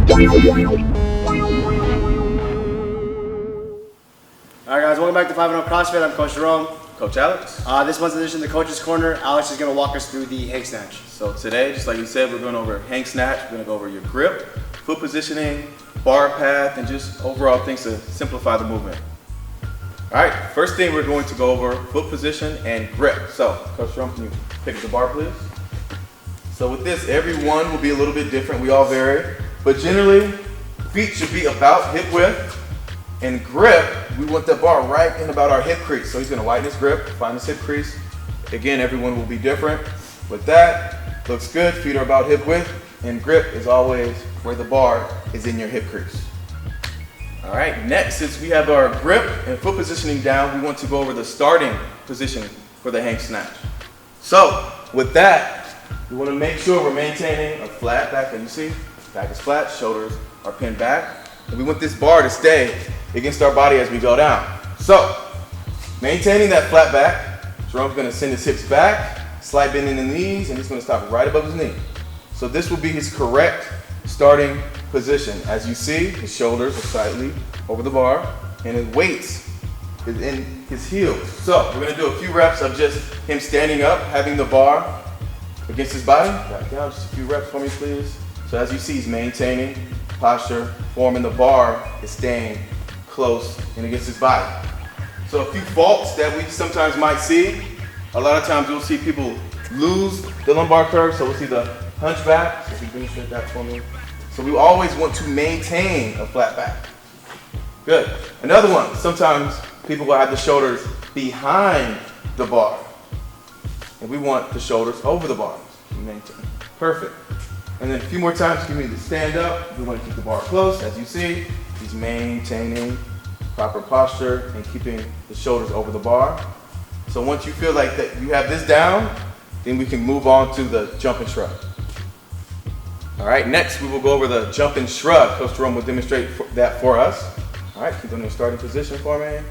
All right, guys, welcome back to 5-0 CrossFit. I'm Coach Jerome. Coach Alex. This month's edition of the Coach's Corner. Alex is going to walk us through the Hang Snatch. So today, just like you said, we're going over Hang Snatch. We're going to go over your grip, foot positioning, bar path, and just overall things to simplify the movement. All right, first thing we're going to go over foot position and grip. So, Coach Jerome, can you pick up the bar, please? So with this, every one will be a little bit different. We all vary, but generally, feet should be about hip width. And grip, we want the bar right in about our hip crease. So he's gonna lighten his grip, find his hip crease. Again, everyone will be different. With that, looks good, feet are about hip width, and grip is always where the bar is in your hip crease. All right, next, since we have our grip and foot positioning down, we want to go over the starting position for the Hang Snatch. So, with that, we wanna make sure we're maintaining a flat back, and you see, back is flat, shoulders are pinned back. And we want this bar to stay against our body as we go down. So, maintaining that flat back, Jerome's gonna send his hips back, slight bend in the knees, and he's gonna stop right above his knee. So this will be his correct starting position. As you see, his shoulders are slightly over the bar, and his weight is in his heels. So we're gonna do a few reps of just him standing up, having the bar against his body. Back down, just a few reps for me, please. So as you see, he's maintaining posture, form, and the bar is staying close and against his body. So a few faults that we sometimes might see. A lot of times you'll see people lose the lumbar curve, so we'll see the hunchback. So if you demonstrate that for me. So we always want to maintain a flat back. Good. Another one, sometimes people will have the shoulders behind the bar. And we want the shoulders over the bar. Maintain. Perfect. And then a few more times, give me the stand up. We want to keep the bar close. As you see, he's maintaining proper posture and keeping the shoulders over the bar. So once you feel like that you have this down, then we can move on to the jump and shrug. All right, next we will go over the jump and shrug. Coach Jerome will demonstrate that for us. All right, keep on your starting position for me.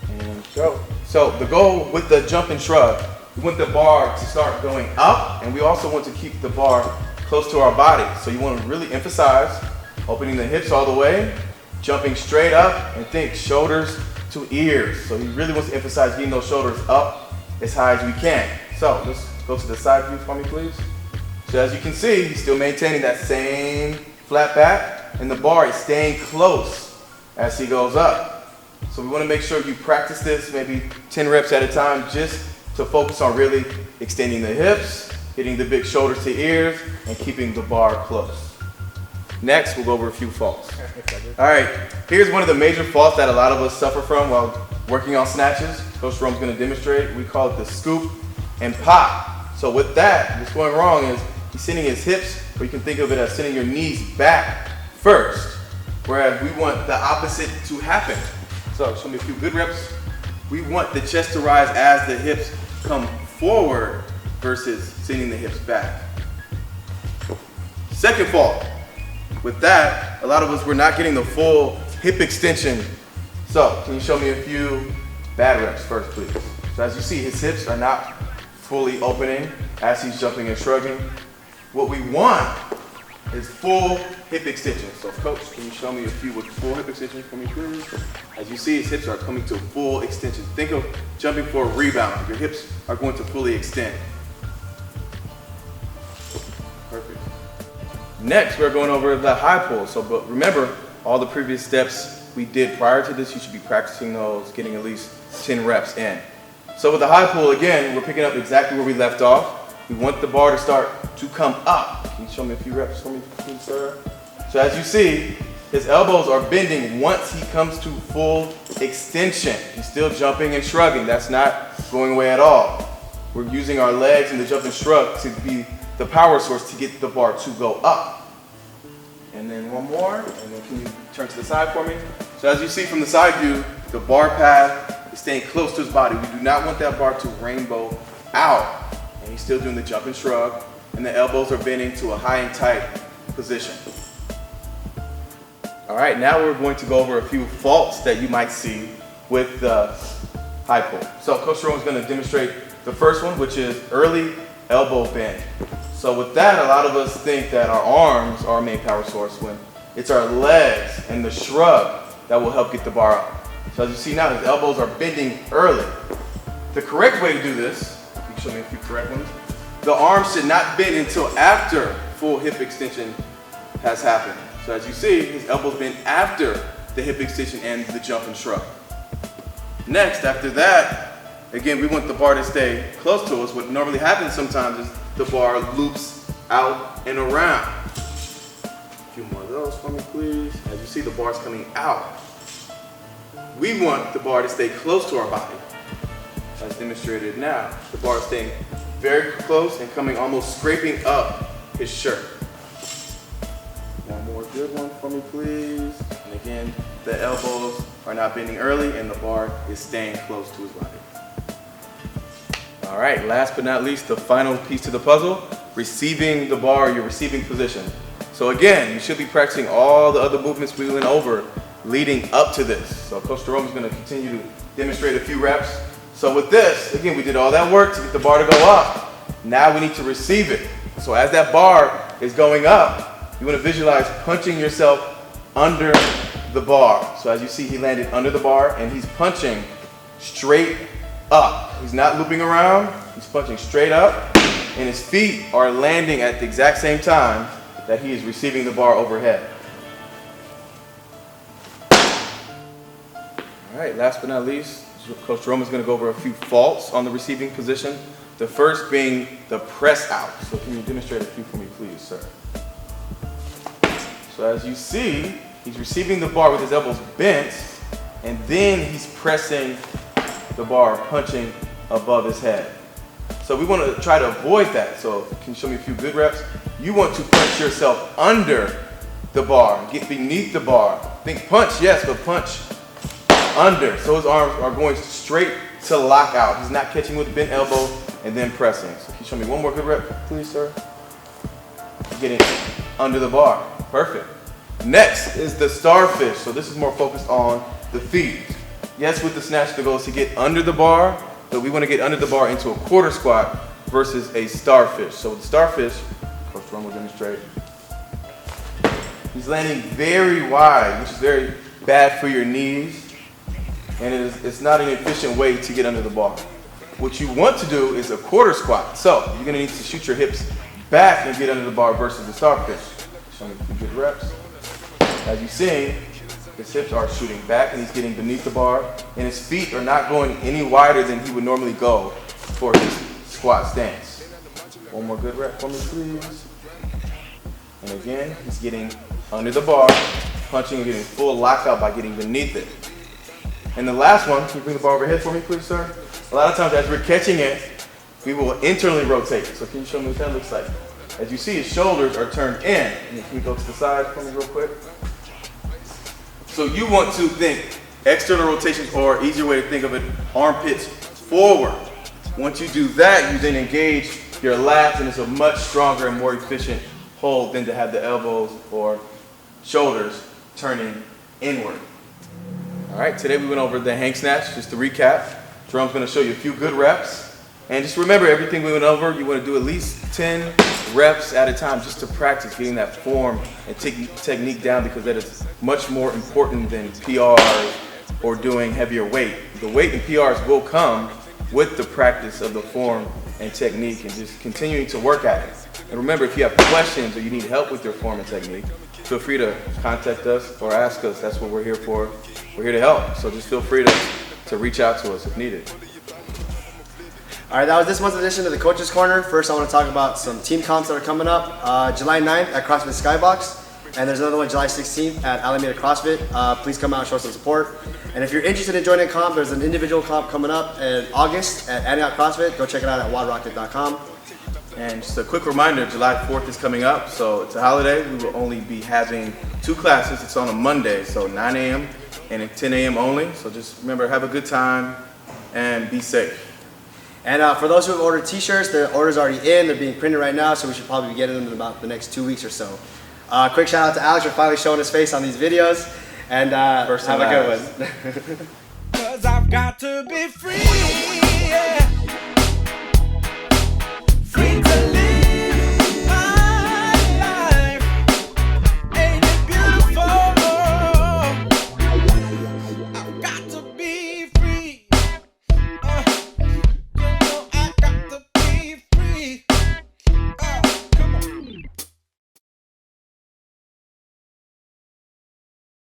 And go. So the goal with the jump and shrug, we want the bar to start going up, and we also want to keep the bar close to our body. So you want to really emphasize opening the hips all the way, jumping straight up, and think shoulders to ears. So he really wants to emphasize getting those shoulders up as high as we can. So let's go to the side view for me, please. So as you can see, he's still maintaining that same flat back, and the bar is staying close as he goes up. So we want to make sure you practice this maybe 10 reps at a time, just to focus on really extending the hips, hitting the big shoulders to ears, and keeping the bar close. Next, we'll go over a few faults. All right, here's one of the major faults that a lot of us suffer from while working on snatches. Coach Jerome's gonna demonstrate. We call it the scoop and pop. So with that, what's going wrong is he's sending his hips, or you can think of it as sending your knees back first, whereas we want the opposite to happen. So show me a few good reps. We want the chest to rise as the hips come forward versus sending the hips back. Second fault, with that, a lot of us, we're not getting the full hip extension. So can you show me a few bad reps first, please? So as you see, his hips are not fully opening as he's jumping and shrugging. What we want is full hip extension. So coach, can you show me a few with full hip extension for me, please? As you see, his hips are coming to full extension. Think of jumping for a rebound. Your hips are going to fully extend. Perfect. Next, we're going over the high pull. So, but remember, all the previous steps we did prior to this, you should be practicing those, getting at least 10 reps in. So with the high pull, again, we're picking up exactly where we left off. We want the bar to start to come up. Can you show me a few reps for me, please, sir? So as you see, his elbows are bending once he comes to full extension. He's still jumping and shrugging. That's not going away at all. We're using our legs and the jump and shrug to be the power source to get the bar to go up. And then one more, and then can you turn to the side for me? So as you see from the side view, the bar path is staying close to his body. We do not want that bar to rainbow out. And he's still doing the jump and shrug, and the elbows are bending to a high and tight position. All right, now we're going to go over a few faults that you might see with the high pull. So Coach Jerome is going to demonstrate the first one, which is early elbow bend. So with that, a lot of us think that our arms are our main power source when It's our legs and the shrug that will help get the bar up. So as you see now, his elbows are bending early. The correct way to do this, you can show me a few correct ones. The arms should not bend until after full hip extension has happened. So as you see, his elbows bend after the hip extension and the jump and shrug. Next, after that, again, we want the bar to stay close to us. What normally happens sometimes is the bar loops out and around. A few more of those for me, please. As you see, the bar's coming out. We want the bar to stay close to our body, as demonstrated now. The bar is staying very close and coming almost scraping up his shirt. One more good one for me, please. And again, the elbows are not bending early and the bar is staying close to his body. All right, last but not least, the final piece to the puzzle, receiving the bar, your receiving position. So again, you should be practicing all the other movements we went over leading up to this. So Coach Jerome is going to continue to demonstrate a few reps. So with this, again, we did all that work to get the bar to go up. Now we need to receive it. So as that bar is going up, you want to visualize punching yourself under the bar. So as you see, he landed under the bar and he's punching straight up. He's not looping around, he's punching straight up, and his feet are landing at the exact same time that he is receiving the bar overhead. All right, last but not least, Coach Jerome is going to go over a few faults on the receiving position. The first being the press out. So can you demonstrate a few for me, please, sir? So as you see, he's receiving the bar with his elbows bent, and then he's pressing the bar, punching above his head. So we want to try to avoid that. So can you show me a few good reps? You want to punch yourself under the bar, get beneath the bar. Think punch, yes, but punch under. So his arms are going straight to lock out. He's not catching with the bent elbow and then pressing. So can you show me one more good rep, please, sir? Getting under the bar. Perfect. Next is the starfish. So this is more focused on the feet. Yes, with the snatch, the goal is to get under the bar, but we want to get under the bar into a quarter squat versus a starfish. So with the starfish, Coach Jerome will demonstrate. He's landing very wide, which is very bad for your knees, and it's not an efficient way to get under the bar. What you want to do is a quarter squat. So you're going to need to shoot your hips back and get under the bar versus the starfish. Show me a few good reps. As you see, his hips are shooting back and he's getting beneath the bar, and his feet are not going any wider than he would normally go for his squat stance. One more good rep for me, please. And again, he's getting under the bar, punching and getting full lockout by getting beneath it. And the last one, can you bring the bar overhead for me, please, sir? A lot of times as we're catching it, we will internally rotate. So can you show me what that looks like? As you see, his shoulders are turned in. And can you go to the side for me real quick? So you want to think external rotations, or easier way to think of it, armpits forward. Once you do that, you then engage your lats, and it's a much stronger and more efficient hold than to have the elbows or shoulders turning inward. All right, today we went over the hang snatch. Just to recap, Jerome's going to show you a few good reps. And just remember, everything we went over, you want to do at least 10 reps at a time just to practice getting that form and technique down, because that is much more important than PRs or doing heavier weight. The weight and PRs will come with the practice of the form and technique and just continuing to work at it. And remember, if you have questions or you need help with your form and technique, feel free to contact us or ask us. That's what we're here for. We're here to help. So just feel free to reach out to us if needed. All right, that was this month's edition of the Coach's Corner. First, I want to talk about some team comps that are coming up. July 9th at CrossFit Skybox, and there's another one July 16th at Alameda CrossFit. Please come out and show some support. And if you're interested in joining a comp, there's an individual comp coming up in August at Antioch CrossFit. Go check it out at wadrocket.com. And just a quick reminder, July 4th is coming up, so it's a holiday. We will only be having 2 classes. It's on a Monday, so 9 a.m. and at 10 a.m. only. So just remember, have a good time and be safe. And for those who have ordered t-shirts, the order's already in. They're being printed right now, so we should probably be getting them in about the next 2 weeks or so. Quick shout out to Alex for finally showing his face on these videos. And have a good one. 'Cause I've got to be free.